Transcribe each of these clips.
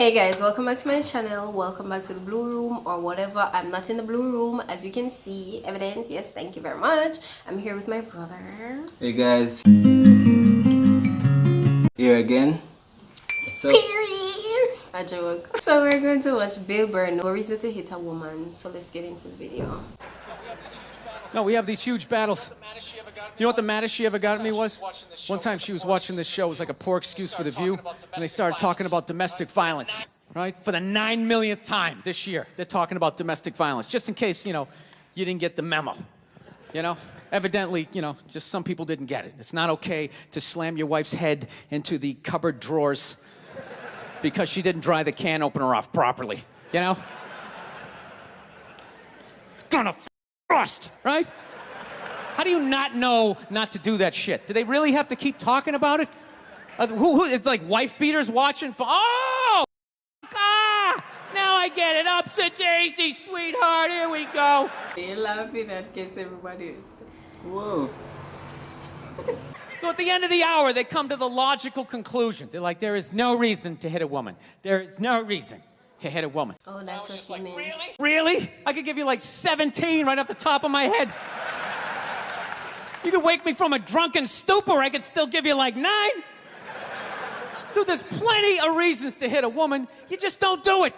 Hey guys, welcome back to my channel. Welcome back to the blue room or whatever. I'm not in the blue room, as you can see. Evidence, yes, thank you very much. I'm here with my brother. Hey guys, here again. What's up? A joke. So we're going to watch Burr, No Reason to Hit a Woman. So let's get into the video. No, we have these huge battles. You know what the maddest she ever got at me was? One time she was watching this show. It was like a poor excuse for The View. And they started talking about domestic violence, right? For the 9 millionth time this year, they're talking about domestic violence. Just in case, you didn't get the memo. Evidently, just some people didn't get it. It's not okay to slam your wife's head into the cupboard drawers because she didn't dry the can opener off properly, It's gonna rust, right? How do you not know not to do that shit? Do they really have to keep talking about it? It's like wife beaters watching for, now I get it. Ups a daisy, sweetheart, here we go. You're laughing at case everybody. Whoa. So at the end of the hour, they come to the logical conclusion. They're like, there is no reason to hit a woman. There is no reason to hit a woman. Oh, that's what she means. Really? Really? I could give you like 17 right off the top of my head. You could wake me from a drunken stupor, I could still give you like 9. Dude, there's plenty of reasons to hit a woman. You just don't do it.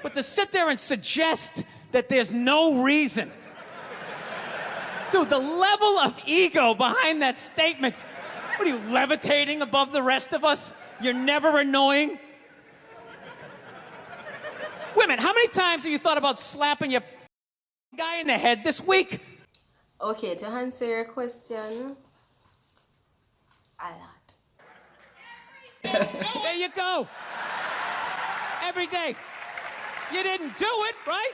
But to sit there and suggest that there's no reason. Dude, the level of ego behind that statement. What are you, levitating above the rest of us? You're never annoying? Women, how many times have you thought about slapping your guy in the head this week? Okay, to answer your question, a lot. There you go. Every day. You didn't do it, right?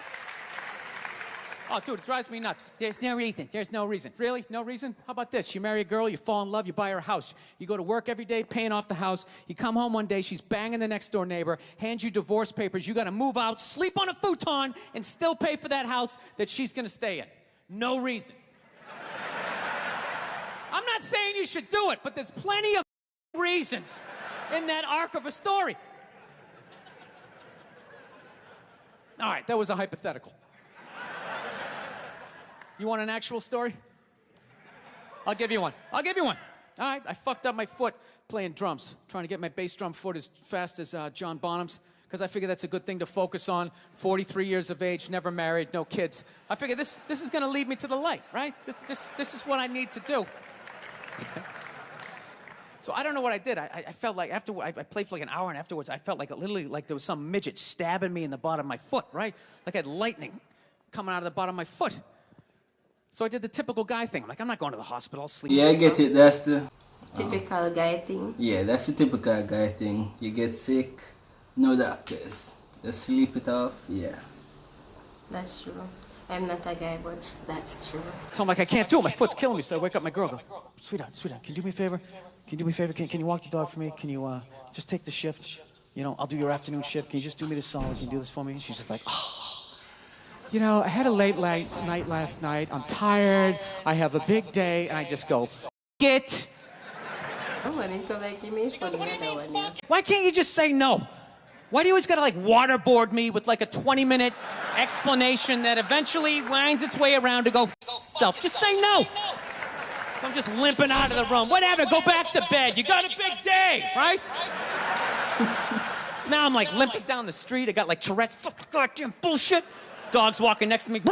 Oh, dude, it drives me nuts. There's no reason. There's no reason. Really? No reason? How about this? You marry a girl, you fall in love, you buy her a house. You go to work every day, paying off the house. You come home one day, she's banging the next door neighbor, hands you divorce papers. You got to move out, sleep on a futon, and still pay for that house that she's going to stay in. No reason. I'm not saying you should do it, but there's plenty of reasons in that arc of a story. All right, that was a hypothetical. You want an actual story? I'll give you one. All right, I fucked up my foot playing drums, trying to get my bass drum foot as fast as John Bonham's, because I figure that's a good thing to focus on. 43 years of age, never married, no kids. I figure this is going to lead me to the light, right? This is what I need to do. So I don't know what I did. I felt like after I played for like an hour, and afterwards I felt like literally like there was some midget stabbing me in the bottom of my foot, right? Like I had lightning coming out of the bottom of my foot. So I did the typical guy thing. I'm like, I'm not going to the hospital. I'll sleep. Yeah, I get it. That's the Typical guy thing. Yeah, that's the typical guy thing. You get sick, no doctors. Just sleep it off. Yeah. That's true. I'm not a guy, but that's true. So I'm like, I can't do it. My foot's killing me. So I wake up my girl. Go, sweetheart, can you do me a favor? Can you do me a favor? Can you walk the dog for me? Can you just take the shift? I'll do your afternoon shift. Can you just do me this solid? Can you do this for me? She's just like, I had a late night last night. I'm tired. I have a big day. And I just go, it. Why can't you just say no? Why do you always gotta like waterboard me with like a 20-minute explanation that eventually winds its way around to go self? Just say no. So I'm just limping out of the room. Whatever, go back to bed. You got a big day, right? So now I'm like limping down the street. I got like Tourette's. Fucking goddamn bullshit. Dog's walking next to me. And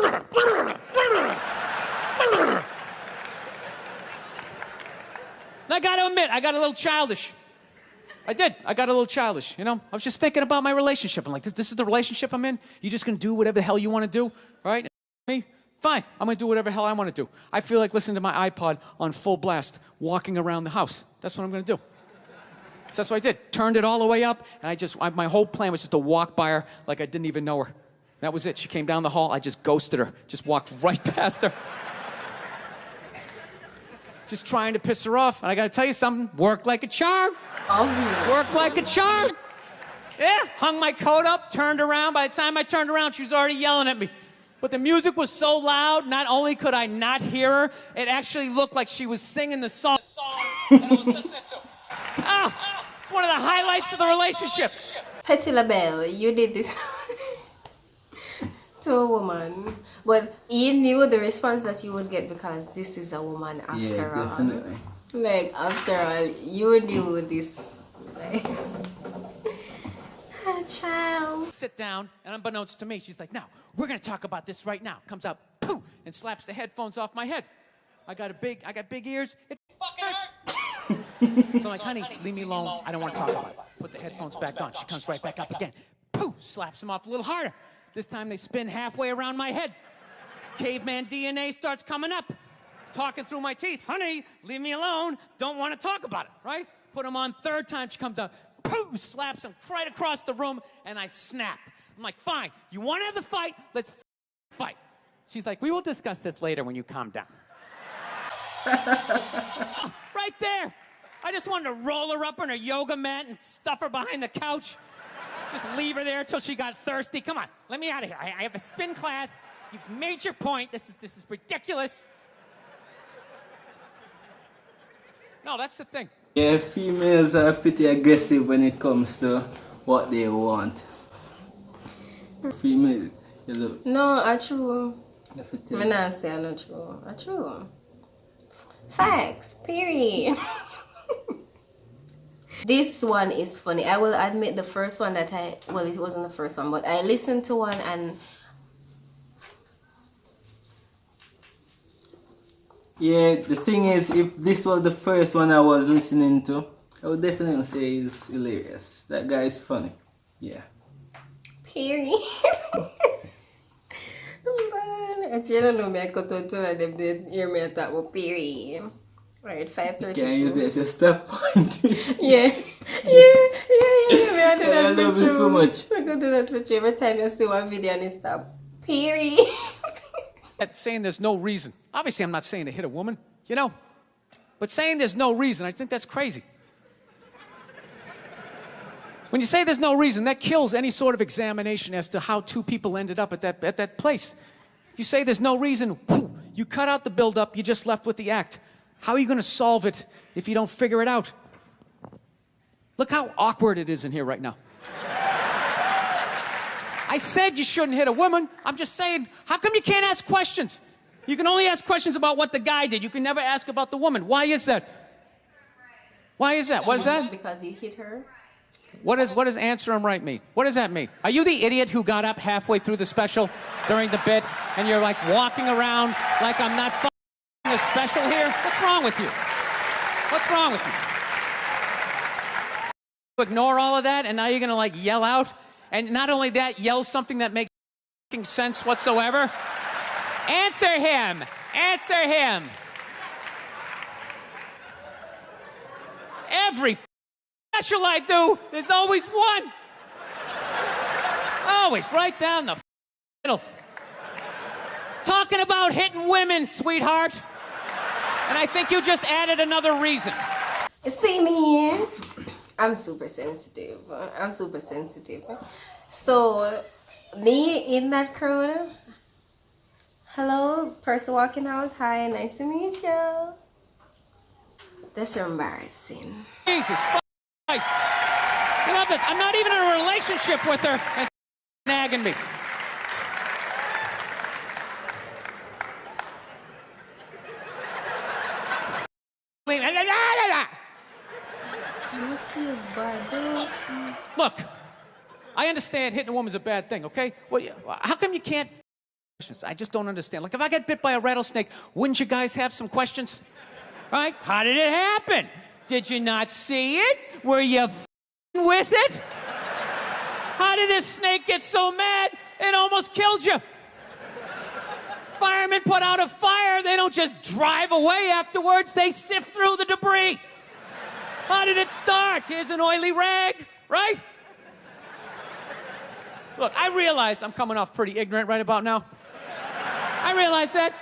I gotta admit, I got a little childish. I did. I got a little childish, I was just thinking about my relationship. I'm like, this is the relationship I'm in? You just gonna do whatever the hell you want to do, right? Me? Fine. I'm gonna do whatever the hell I want to do. I feel like listening to my iPod on full blast, walking around the house. That's what I'm gonna do. So that's what I did. Turned it all the way up, and my whole plan was just to walk by her like I didn't even know her. That was it. She came down the hall. I just ghosted her. Just walked right past her. Just trying to piss her off. And I got to tell you something. Worked like a charm. Obviously. Worked like a charm. Yeah. Hung my coat up, turned around. By the time I turned around, she was already yelling at me. But the music was so loud, not only could I not hear her, it actually looked like she was singing the song that I was listening to. one of the highlights of the relationship. Petty LaBelle, you did this to a woman, but you knew the response that you would get because this is a woman after all. Definitely. Like, after all, you knew this. Like, child. Sit down, and unbeknownst to me, she's like, now, we're gonna talk about this right now. Comes out, poof, and slaps the headphones off my head. I got big ears. It fucking hurt. So I'm like, honey, leave me alone. I don't want to talk about it. Put the headphones back on. She comes right back up again. Poof, slaps them off a little harder. This time they spin halfway around my head. Caveman DNA starts coming up. Talking through my teeth. Honey, leave me alone. Don't want to talk about it, right? Put them on third time. She comes out. Poof, slaps him right across the room, and I snap. I'm like, fine. You want to have the fight? Let's fight. She's like, we will discuss this later when you calm down. Oh, right there. I just wanted to roll her up on her yoga mat and stuff her behind the couch. Just leave her there until she got thirsty. Come on, let me out of here. I have a spin class. You've made your point. This is ridiculous. No, that's the thing. Yeah, females are pretty aggressive when it comes to what they want. Females, you look. No, I true. I I'm not saying not true. I true. Facts. Period. This one is funny. I will admit the first one that well, it wasn't the first one, but I listened to one and yeah, the thing is, if this was the first one I was listening to, I would definitely say it's hilarious. That guy is funny. Yeah. period. Man, you don't know me, I cut out two of them, they hear me at that one, period. Alright, 5:32. Can you just stop pointing? Yeah. I do that I love you so much. I go do that with you every time you see one video and you stop. Period. At saying there's no reason. Obviously, I'm not saying to hit a woman, you know, but saying there's no reason, I think that's crazy. When you say there's no reason, that kills any sort of examination as to how two people ended up at that place. If you say there's no reason, whew, you cut out the build-up, you're just left with the act. How are you going to solve it if you don't figure it out? Look how awkward it is in here right now. I said you shouldn't hit a woman. I'm just saying, how come you can't ask questions? You can only ask questions about what the guy did. You can never ask about the woman. Why is that? Why is that? What is that? Because you hit her. What does answer him right mean? What does that mean? Are you the idiot who got up halfway through the special during the bit and you're like walking around like I'm not a special here? What's wrong with you? What's wrong with you? Ignore all of that and now you're gonna like yell out? And not only that, yell something that makes sense whatsoever? Answer him! Answer him! Every special I do, there's always one. Always right down the middle. Talking about hitting women, sweetheart. And I think you just added another reason. See me here. I'm super sensitive. So, me in that crowd. Hello, person walking out. Hi, nice to meet you. That's embarrassing. Jesus Christ. I love this. I'm not even in a relationship with her and nagging me. You must feel bad. Look, I understand hitting a woman's a bad thing, okay? Well, how come you can't? I just don't understand. Like, if I get bit by a rattlesnake, wouldn't you guys have some questions? Right? How did it happen? Did you not see it? Were you with it? How did this snake get so mad it almost killed you? Firemen put out a fire. They don't just drive away afterwards. They sift through the debris. How did it start? Here's an oily rag, right? Look, I realize I'm coming off pretty ignorant right about now. I realize that.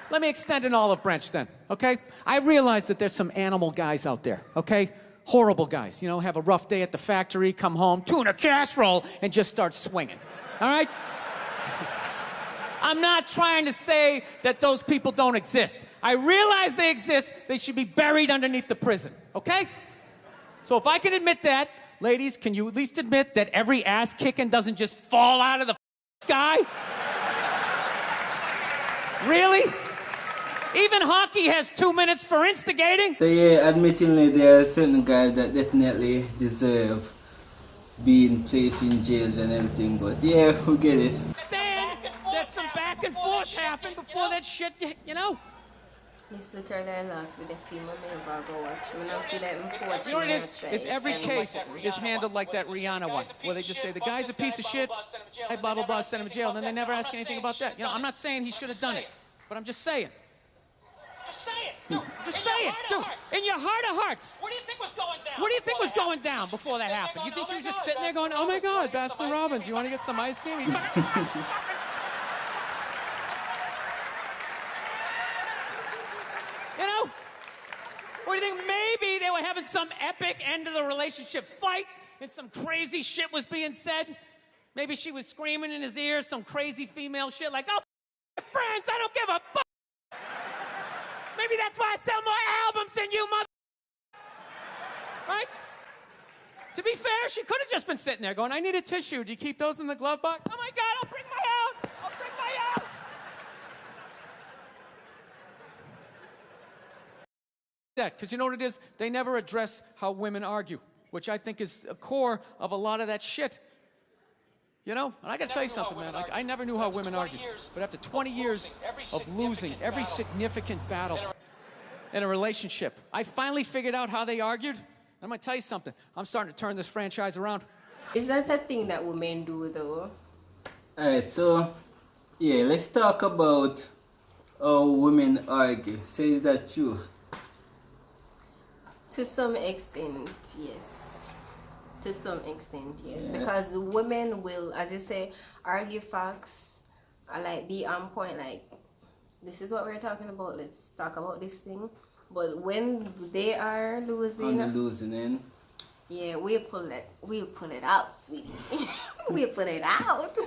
Let me extend an olive branch then, okay? I realize that there's some animal guys out there, okay? Horrible guys, you know, have a rough day at the factory, come home, tuna casserole, and just start swinging, all right? I'm not trying to say that those people don't exist. I realize they exist. They should be buried underneath the prison, okay? So if I can admit that, ladies, can you at least admit that every ass kicking doesn't just fall out of the sky? Really? Even hockey has 2 minutes for instigating. So yeah, admittingly, there are certain guys that definitely deserve being placed in jails and everything, but yeah, we get it. Stand that some back and forth happened before that shit, you know? This literally I lost with the film I never go watch. I don't feel like I'm watching. You know what it is every case is handled like that Rihanna one, where they just say, the guy's a piece of shit, hey, blah, blah, blah, send him to jail, and then they never ask anything about that. You know, I'm not saying he should have done it, but I'm just saying. Just say it. No, Just say it, dude. In your heart of hearts. What do you think was going down? What do you think was going down before that happened? You think she was just sitting there going, oh my God, Baskin Robbins, you want to get some ice cream? You know? Or do you think maybe they were having some epic end of the relationship fight and some crazy shit was being said? Maybe she was screaming in his ear some crazy female shit like, oh, f friends, I don't give a fuck. Maybe that's why I sell more albums than you, mother. Right? To be fair, she could have just been sitting there going, I need a tissue. Do you keep those in the glove box? Oh my God, I'll bring my out. I'll bring my out. That, because you know what it is? They never address how women argue, which I think is a core of a lot of that shit. You know, and I got to tell you something, man. Like, I never knew how women argued. But after 20 years of losing every significant battle in a relationship, I finally figured out how they argued. I'm going to tell you something. I'm starting to turn this franchise around. Is that a thing that women do though? Alright, so yeah, let's talk about how women argue. So is that true? To some extent, yes. To some extent, yes. Yeah. Because women will, as you say, argue facts, or like be on point, like, this is what we're talking about, let's talk about this thing. But when they are losing, On the losing end. yeah, we'll pull it out, sweetie. We'll pull it out.